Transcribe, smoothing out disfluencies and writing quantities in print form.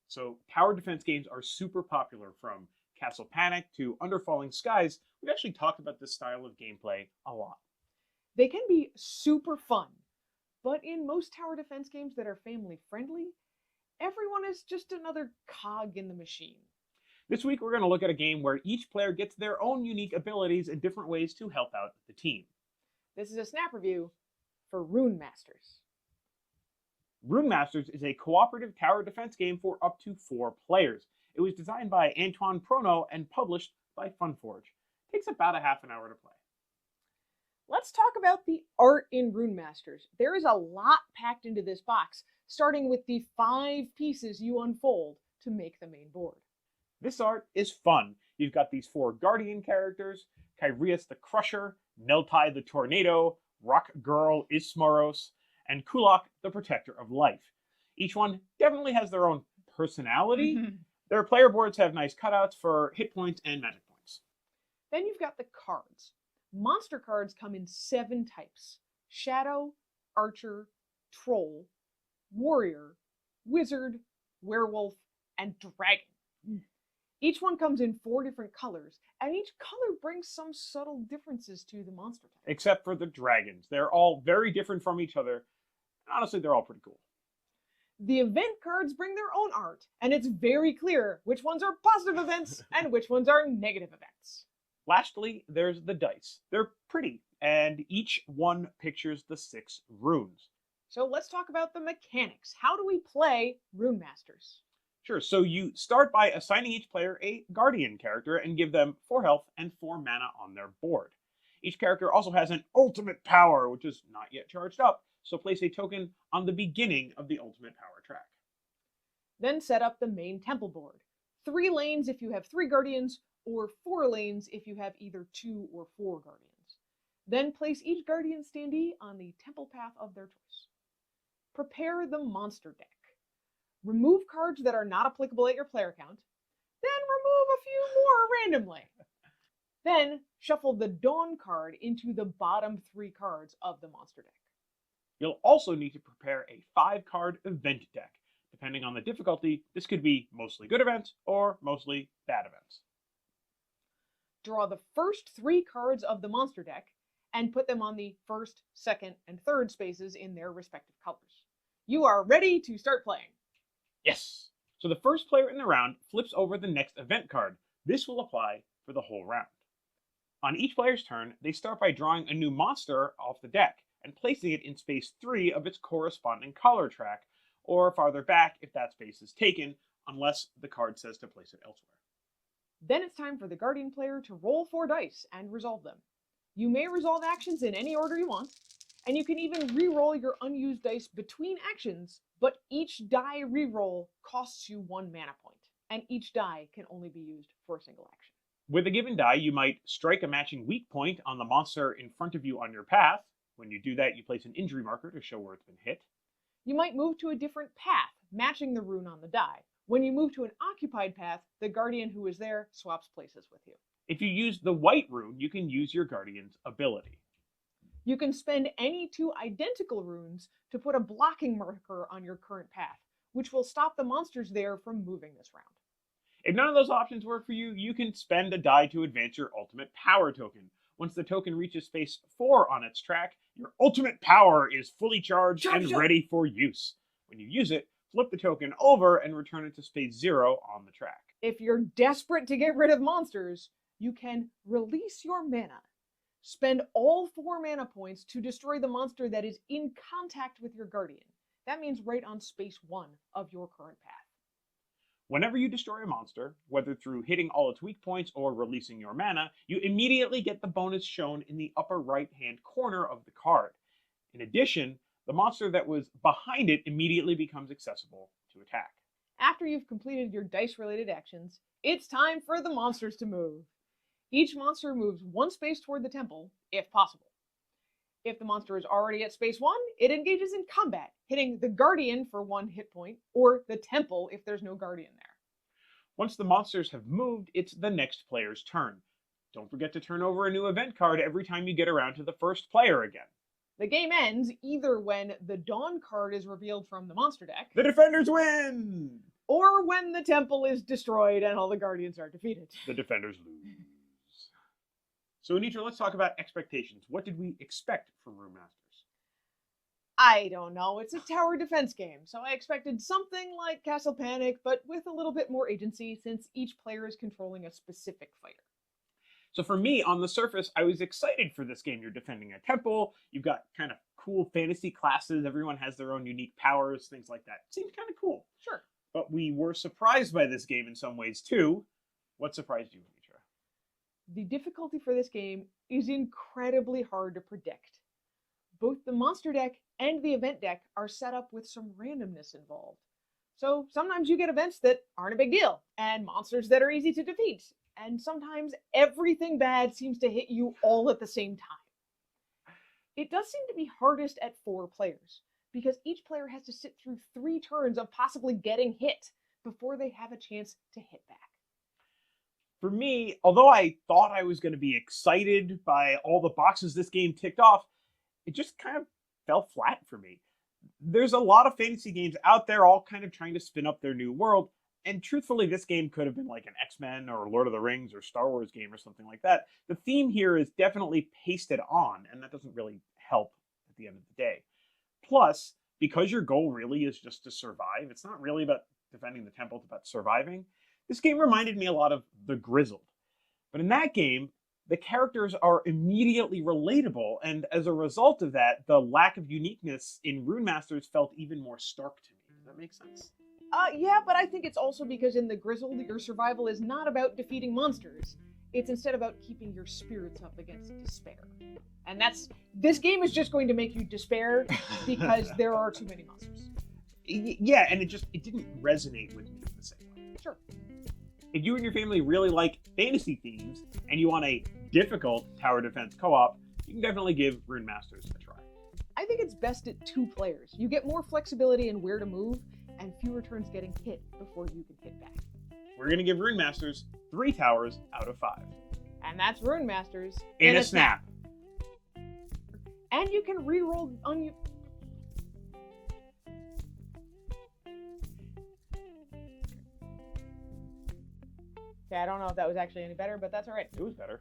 So tower defense games are super popular, from Castle Panic to Under Falling Skies. We've actually talked about this style of gameplay a lot. They can be super fun, but in most tower defense games that are family friendly, everyone is just another cog in the machine. This week we're going to look at a game where each player gets their own unique abilities and different ways to help out the team. This is a snap review for Runemasters. Runemasters is a cooperative tower defense game for up to 4 players. It was designed by Antoine Prono and published by Funforge. It takes about a half an hour to play. Let's talk about the art in Runemasters. There is a lot packed into this box, starting with the 5 pieces you unfold to make the main board. This art is fun. You've got these 4 Guardian characters: Kyrios the Crusher, Neltai the Tornado, Rock Girl Ismaros, and Kulak the Protector of Life. Each one definitely has their own personality. Their player boards have nice cutouts for hit points and magic points. Then you've got the cards. Monster cards come in 7 types: Shadow, Archer, Troll, Warrior, Wizard, Werewolf, and Dragon. Each one comes in 4 different colors, and each color brings some subtle differences to the monster type. Except for the dragons. They're all very different from each other. Honestly, they're all pretty cool. The event cards bring their own art, and it's very clear which ones are positive events and which ones are negative events. Lastly, there's the dice. They're pretty, and each one pictures the 6 runes. So let's talk about the mechanics. How do we play Runemasters? Sure, so you start by assigning each player a Guardian character and give them 4 health and 4 mana on their board. Each character also has an ultimate power, which is not yet charged up, so place a token on the beginning of the ultimate power track. Then set up the main temple board. 3 lanes if you have 3 Guardians, or 4 lanes if you have either 2 or 4 Guardians. Then place each Guardian standee on the temple path of their choice. Prepare the monster deck. Remove cards that are not applicable at your player count, then remove a few more randomly. Then shuffle the Dawn card into the bottom 3 cards of the monster deck. You'll also need to prepare a 5-card event deck. Depending on the difficulty, this could be mostly good events or mostly bad events. Draw the first 3 cards of the monster deck and put them on the first, second, and third spaces in their respective colors. You are ready to start playing. Yes! So the first player in the round flips over the next event card. This will apply for the whole round. On each player's turn, they start by drawing a new monster off the deck and placing it in space 3 of its corresponding color track, or farther back if that space is taken, unless the card says to place it elsewhere. Then it's time for the Guardian player to roll 4 dice and resolve them. You may resolve actions in any order you want, and you can even re-roll your unused dice between actions, but each die re-roll costs you 1 mana point, and each die can only be used for a single action. With a given die, you might strike a matching weak point on the monster in front of you on your path. When you do that, you place an injury marker to show where it's been hit. You might move to a different path, matching the rune on the die. When you move to an occupied path, the Guardian who is there swaps places with you. If you use the white rune, you can use your Guardian's ability. You can spend any 2 identical runes to put a blocking marker on your current path, which will stop the monsters there from moving this round. If none of those options work for you, you can spend a die to advance your ultimate power token. Once the token reaches space 4 on its track, your ultimate power is fully charged and ready for use. When you use it, flip the token over and return it to space 0 on the track. If you're desperate to get rid of monsters, you can release your mana. Spend all 4 mana points to destroy the monster that is in contact with your Guardian. That means right on space 1 of your current path. Whenever you destroy a monster, whether through hitting all its weak points or releasing your mana, you immediately get the bonus shown in the upper right-hand corner of the card. In addition, the monster that was behind it immediately becomes accessible to attack. After you've completed your dice-related actions, it's time for the monsters to move. Each monster moves 1 space toward the temple, if possible. If the monster is already at space 1, it engages in combat, hitting the Guardian for 1 hit point, or the temple if there's no Guardian there. Once the monsters have moved, it's the next player's turn. Don't forget to turn over a new event card every time you get around to the first player again. The game ends either when the Dawn card is revealed from the monster deck, The defenders win! or when the temple is destroyed and all the guardians are defeated. The defenders lose. So, Anitra, let's talk about expectations. What did we expect from Runemasters? I don't know. It's a tower defense game, so I expected something like Castle Panic, but with a little bit more agency since each player is controlling a specific fighter. So for me, on the surface, I was excited for this game. You're defending a temple, you've got kind of cool fantasy classes, everyone has their own unique powers, things like that. Seems kind of cool. Sure. But we were surprised by this game in some ways too. What surprised you, Anitra? The difficulty for this game is incredibly hard to predict. Both the monster deck and the event deck are set up with some randomness involved. So sometimes you get events that aren't a big deal, and monsters that are easy to defeat, and sometimes everything bad seems to hit you all at the same time. It does seem to be hardest at 4 players, because each player has to sit through 3 turns of possibly getting hit before they have a chance to hit back. For me, although I thought I was going to be excited by all the boxes this game ticked off, it just kind of fell flat for me. There's a lot of fantasy games out there all kind of trying to spin up their new world, and truthfully, this game could have been like an X-Men or Lord of the Rings or Star Wars game or something like that. The theme here is definitely pasted on, and that doesn't really help at the end of the day. Plus, because your goal really is just to survive, it's not really about defending the temple, it's about surviving. This game reminded me a lot of The Grizzled. But in that game, the characters are immediately relatable, and as a result of that, the lack of uniqueness in Runemasters felt even more stark to me. Does that make sense? Yeah, but I think it's also because in The Grizzled, your survival is not about defeating monsters. It's instead about keeping your spirits up against despair. And this game is just going to make you despair because there are too many monsters. Yeah, and it didn't resonate with me in the same way. Sure. If you and your family really like fantasy themes, and you want a difficult tower defense co-op, you can definitely give Runemasters a try. I think it's best at 2 players. You get more flexibility in where to move, and fewer turns getting hit before you can hit back. We're going to give Runemasters 3 towers out of 5. And that's Runemasters In a snap. And you can reroll on Okay, I don't know if that was actually any better, but that's all right. It was better.